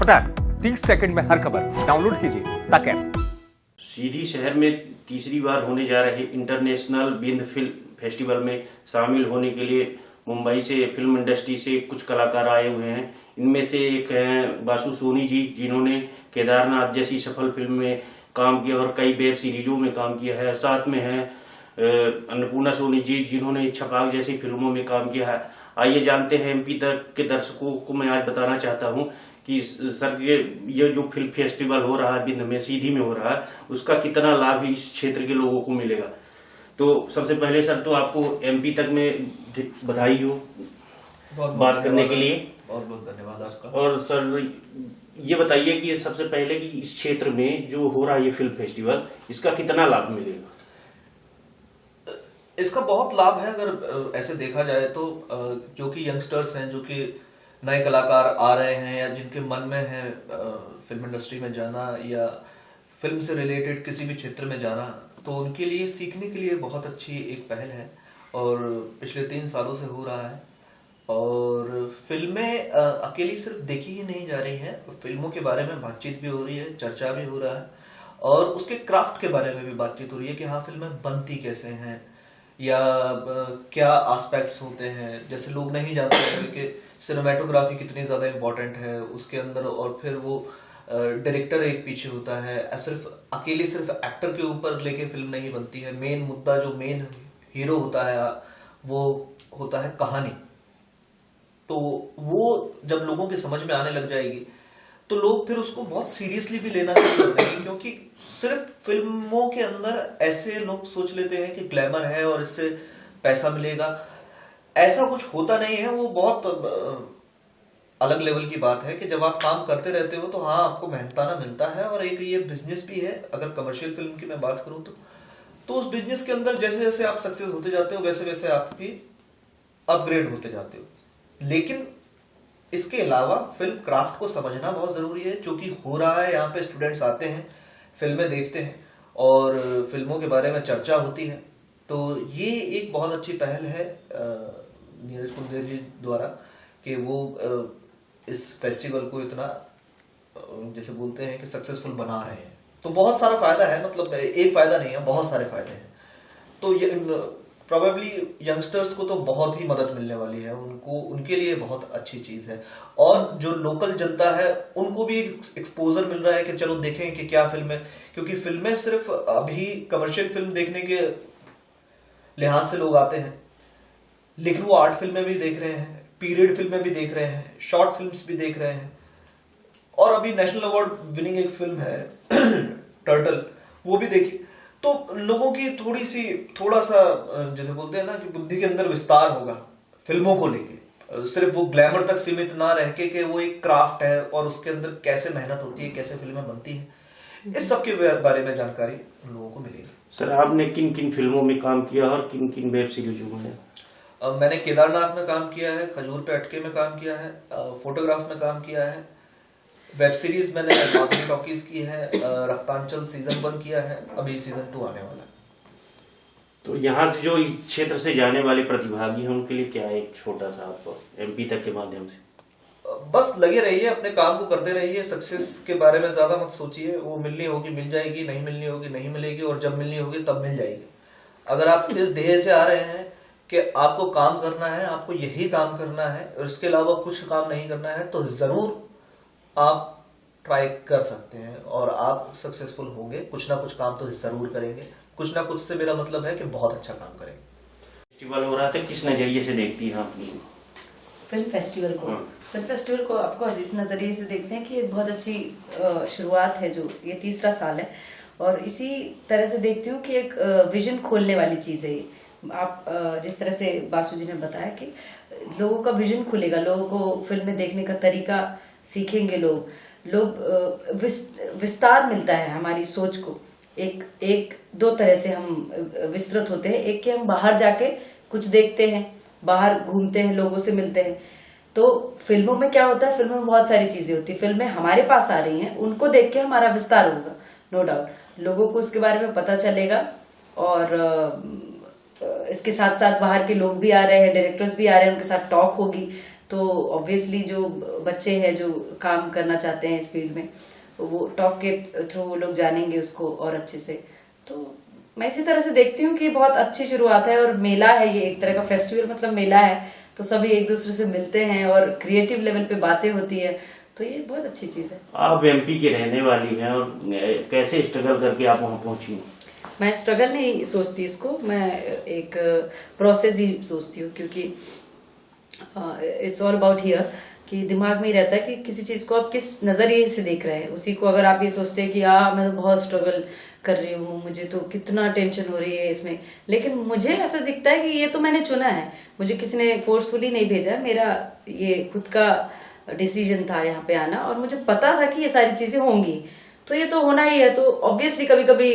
फटाक 30 सेकंड में हर खबर डाउनलोड कीजिए तक ऐप। सीधी शहर में तीसरी बार होने जा रहे इंटरनेशनल बिंद फिल्म फेस्टिवल में शामिल होने के लिए मुंबई से फिल्म इंडस्ट्री से कुछ कलाकार आए हुए हैं। इनमें से एक हैं बासु सोनी जी, जिन्होंने केदारनाथ जैसी सफल फिल्म में काम किया और कई वेब सीरीजों में काम किया है। साथ में है अन्नपूर्णा सोनी जी, जिन्होंने छपाक जैसी फिल्मों में काम किया है। आइए जानते हैं एमपी तक के दर्शकों को मैं आज बताना चाहता हूं कि सर ये जो फिल्म फेस्टिवल हो रहा है बिंद में, सीधी में हो रहा है, उसका कितना लाभ इस क्षेत्र के लोगों को मिलेगा। तो सबसे पहले सर तो आपको एमपी तक में बधाई हो बात करने के लिए। बहुत बहुत धन्यवाद आपका। और सर ये बताइए कि सबसे पहले कि इस क्षेत्र में जो हो रहा है ये फिल्म फेस्टिवल, इसका कितना लाभ मिलेगा। इसका बहुत लाभ है अगर ऐसे देखा जाए तो। जो कि यंगस्टर्स हैं, जो कि नए कलाकार आ रहे हैं या जिनके मन में है फिल्म इंडस्ट्री में जाना या फिल्म से रिलेटेड किसी भी क्षेत्र में जाना, तो उनके लिए सीखने के लिए बहुत अच्छी एक पहल है और पिछले 3 सालों से हो रहा है। और फिल्में अकेली सिर्फ देखी ही नहीं जा रही हैं, फिल्मों के बारे में बातचीत भी हो रही है, चर्चा भी हो रहा है और उसके क्राफ्ट के बारे में भी बातचीत हो रही है कि हाँ फिल्में बनती कैसे हैं या क्या एस्पेक्ट्स होते हैं। जैसे लोग नहीं जानते हैं कि सिनेमेटोग्राफी कितनी ज़्यादा इम्पोर्टेंट है उसके अंदर, और फिर वो डायरेक्टर एक पीछे होता है। सिर्फ एक्टर के ऊपर लेके फिल्म नहीं बनती है। मेन मुद्दा, जो मेन हीरो होता है, वो होता है कहानी। तो वो जब लोगों के समझ में आने लग जाएगी तो लोग फिर उसको बहुत सीरियसली भी लेना शुरू कर देंगे, क्योंकि सिर्फ फिल्मों के अंदर ऐसे लोग सोच लेते हैं कि ग्लैमर है और इससे पैसा मिलेगा। ऐसा कुछ होता नहीं है। वो बहुत अलग लेवल की बात है कि जब आप काम करते रहते हो तो हाँ आपको मेहनताना मिलता है और एक ये बिजनेस भी है। अगर कमर्शियल फिल्म की मैं बात करूं तो उस बिजनेस के अंदर जैसे जैसे आप सक्सेस होते जाते हो वैसे वैसे आपकी अपग्रेड होते जाते हो। लेकिन इसके अलावा फिल्म क्राफ्ट को समझना बहुत जरूरी है। जो कि हो रहा है, यहाँ पे स्टूडेंट्स आते हैं, फिल्में देखते हैं और फिल्मों के बारे में चर्चा होती है। तो ये एक बहुत अच्छी पहल है नीरज कुलदेव जी द्वारा कि वो इस फेस्टिवल को इतना जैसे बोलते हैं कि सक्सेसफुल बना रहे हैं। तो बहुत सारा फायदा है, मतलब एक फायदा नहीं है, बहुत सारे फायदे हैं। तो ये प्रोबेबली यंगस्टर्स को तो बहुत ही मदद मिलने वाली है, उनके लिए बहुत अच्छी चीज है। और जो लोकल जनता है उनको भी एक्सपोजर मिल रहा है कि चलो देखें कि क्या फिल्म है। क्योंकि फिल्में सिर्फ अभी कमर्शियल फिल्म देखने के लिहाज से लोग आते हैं, लेकिन वो आर्ट फिल्में भी देख रहे हैं, पीरियड फिल्में भी देख रहे हैं, शॉर्ट फिल्म्स भी देख रहे हैं। और अभी नेशनल अवार्ड विनिंग एक फिल्म है टर्टल, वो भी देखी। तो लोगों की थोड़ा सा जैसे बोलते हैं ना कि बुद्धि के अंदर विस्तार होगा फिल्मों को लेके। सिर्फ वो ग्लैमर तक सीमित ना रह के वो एक क्राफ्ट है और उसके अंदर कैसे मेहनत होती है, कैसे फिल्में बनती हैं, इस सब के बारे में जानकारी उन लोगों को मिलेगी। सर आपने किन किन फिल्मों में काम किया और किन किन वेब सीरीजों में? मैंने केदारनाथ में काम किया है, खजूर पे अटके में काम किया है, फोटोग्राफ में काम किया है, वेब सीरीज मैंने माधुरी टॉकीज की है, रक्तांचल सीजन 1 किया है, अभी सीजन 2 आने वाला है। तो यहाँ से जो इस क्षेत्र से जाने वाले प्रतिभागी हैं उनके लिए क्या है एक छोटा सा आपको एमपी तक के माध्यम से? बस लगे रहिए, अपने काम को करते रहिए, सक्सेस के बारे में ज्यादा मत सोचिए। वो मिलनी होगी मिल जाएगी, नहीं मिलनी होगी नहीं मिलेगी, और जब मिलनी होगी तब मिल जाएगी। अगर आप इस ध्येय से आ रहे हैं कि आपको काम करना है, आपको यही काम करना है और इसके अलावा कुछ काम नहीं करना है, तो जरूर आप ट्राई कर सकते हैं और आप सक्सेसफुल होंगे। कुछ ना कुछ काम तो जरूर करेंगे। कुछ ना कुछ से मेरा मतलब है कि बहुत अच्छा काम करेंगे। फेस्टिवल हो रहा था, किस नजरिए से देखती हैं आप फिल्म फेस्टिवल को? फिल्म फेस्टिवल को ऑफकोर्स इस नजरिए से देखते हैं कि ये बहुत अच्छी शुरुआत है, जो ये 3रा साल है। और इसी तरह से देखती हूँ कि एक विजन खोलने वाली चीज है ये। आप जिस तरह से बासु जी ने बताया कि लोगों का विजन खुलेगा, लोगों को फिल्में देखने का तरीका सीखेंगे, लोग विस्तार मिलता है हमारी सोच को। एक दो तरह से हम विस्तृत होते हैं। एक कि हम बाहर जाके कुछ देखते हैं, बाहर घूमते हैं, लोगों से मिलते हैं। तो फिल्मों में क्या होता है, फिल्मों में बहुत सारी चीजें होती है। फिल्में हमारे पास आ रही हैं, उनको देख के हमारा विस्तार होगा, नो डाउट। लोगों को उसके बारे में पता चलेगा और इसके साथ साथ बाहर के लोग भी आ रहे हैं, डायरेक्टर्स भी आ रहे हैं, उनके साथ टॉक होगी। तो ऑब्वियसली जो बच्चे हैं जो काम करना चाहते हैं इस फील्ड में, वो टॉक के थ्रू वो लोग जानेंगे उसको और अच्छे से। तो मैं इसी तरह से देखती हूँ कि बहुत अच्छी शुरुआत है, और मेला है ये, एक तरह का फेस्टिवल मतलब मेला है, तो सभी एक दूसरे से मिलते हैं और क्रिएटिव लेवल पे बातें होती है, तो ये बहुत अच्छी चीज है। आप एमपी के रहने वाली हैं और कैसे स्ट्रगल करके आप वहाँ पहुंची? मैं स्ट्रगल नहीं सोचती इसको, मैं एक प्रोसेस ही सोचती हूँ, क्योंकि इट्स ऑल अबाउट हियर, कि दिमाग में ही रहता है कि किसी चीज को आप किस नजरिए से देख रहे हैं। उसी को अगर आप ये सोचते हैं कि मैं तो बहुत स्ट्रगल कर रही हूँ, मुझे तो कितना टेंशन हो रही है इसमें, लेकिन मुझे ऐसा दिखता है कि ये तो मैंने चुना है, मुझे किसी ने फोर्सफुली नहीं भेजा है, मेरा ये खुद का डिसीजन था यहाँ पे आना, और मुझे पता था कि ये सारी चीजें होंगी, तो ये तो होना ही है। तो ऑब्वियसली कभी कभी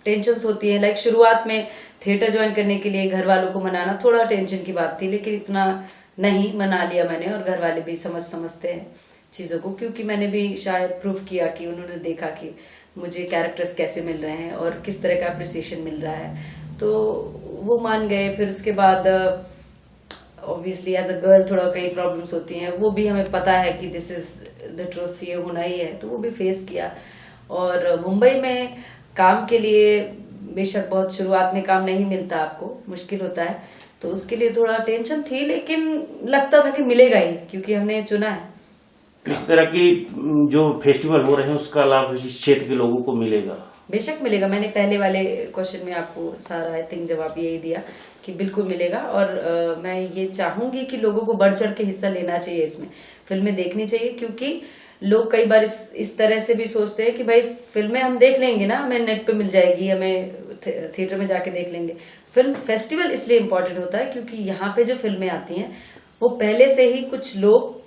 टेंशन होती है, लाइक शुरुआत में थिएटर ज्वाइन करने के लिए घर वालों को मनाना थोड़ा टेंशन की बात थी, लेकिन इतना नहीं, मना लिया मैंने, और घर वाले भी समझते हैं चीजों को, क्योंकि मैंने भी शायद प्रूफ किया कि उन्होंने देखा कि मुझे कैरेक्टर्स कैसे मिल रहे हैं और किस तरह का अप्रिसिएशन मिल रहा है, तो वो मान गए। फिर उसके बाद ऑब्वियसली एज अ गर्ल थोड़ा कई प्रॉब्लम्स होती हैं, वो भी हमें पता है कि दिस इज द ट्रूथ, ये होना ही है, तो वो भी फेस किया। और मुंबई में काम के लिए बेशक बहुत शुरुआत में काम नहीं मिलता, आपको मुश्किल होता है, तो उसके लिए थोड़ा टेंशन थी, लेकिन लगता था कि मिलेगा ही, क्योंकि हमने चुना है। इस तरह की जो फेस्टिवल हो रहे हैं उसका लाभ इस क्षेत्र के लोगों को मिलेगा? बेशक मिलेगा, मैंने पहले वाले क्वेश्चन में आपको सारा आई थिंक जवाब यही दिया कि बिल्कुल मिलेगा। और मैं ये चाहूंगी कि लोगों को बढ़ चढ़ के हिस्सा लेना चाहिए, इसमें फिल्में देखनी चाहिए, क्योंकि लोग कई बार इस तरह से भी सोचते हैं कि भाई फिल्में हम देख लेंगे ना, हमें नेट पे मिल जाएगी, हमें थिएटर में जाके देख लेंगे। फिल्म फेस्टिवल इसलिए इम्पोर्टेंट होता है क्योंकि यहाँ पे जो फिल्में आती हैं वो पहले से ही कुछ लोग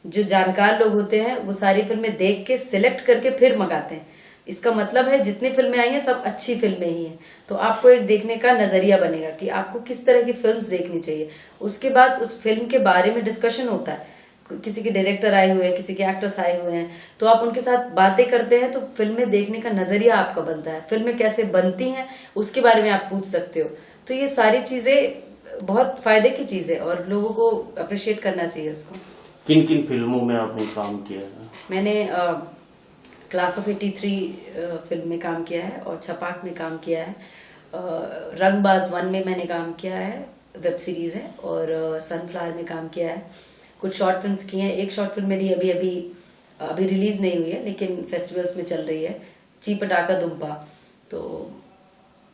जो जानकार लोग होते हैं वो सारी फिल्में देख के सिलेक्ट करके फिर मंगाते हैं। इसका मतलब है जितनी फिल्में आई हैं सब अच्छी फिल्में ही हैं, तो आपको एक देखने का नजरिया बनेगा कि आपको किस तरह की फिल्म्स देखनी चाहिए। उसके बाद उस फिल्म के बारे में डिस्कशन होता है, किसी के डायरेक्टर आए हुए हैं, किसी के एक्टर्स आए हुए हैं, तो आप उनके साथ बातें करते हैं, तो फिल्में देखने का नजरिया आपका बनता है, फिल्में कैसे बनती हैं उसके बारे में आप पूछ सकते हो। तो ये सारी चीजें बहुत फायदे की चीज है और लोगों को अप्रिशिएट करना चाहिए उसको। किन किन फिल्मों में आपने काम किया है? मैंने क्लास ऑफ 83 फिल्म में काम किया है और छपाक में काम किया है, रंगबाज 1 में मैंने काम किया है, वेब सीरीज है, और सनफ्लावर में काम किया है। कुछ शॉर्ट फिल्म्स की हैं, एक शॉर्ट फिल्म मेरी अभी रिलीज नहीं हुई है लेकिन फेस्टिवल्स में चल रही है, ची पटाखा दुम्पा। तो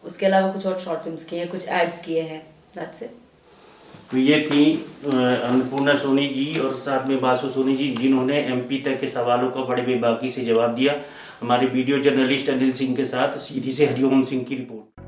उसके अलावा कुछ और शॉर्ट फिल्म्स की हैं, कुछ एड्स किए हैं, दैट्स इट। तो ये थी अन्नपूर्णा सोनी जी और साथ में बासु सोनी जी, जिन्होंने एमपी तक के सवालों का बड़े बेबाकी से जवाब दिया। हमारे वीडियो जर्नलिस्ट अनिल सिंह के साथ सीधी से हरिओम सिंह की रिपोर्ट।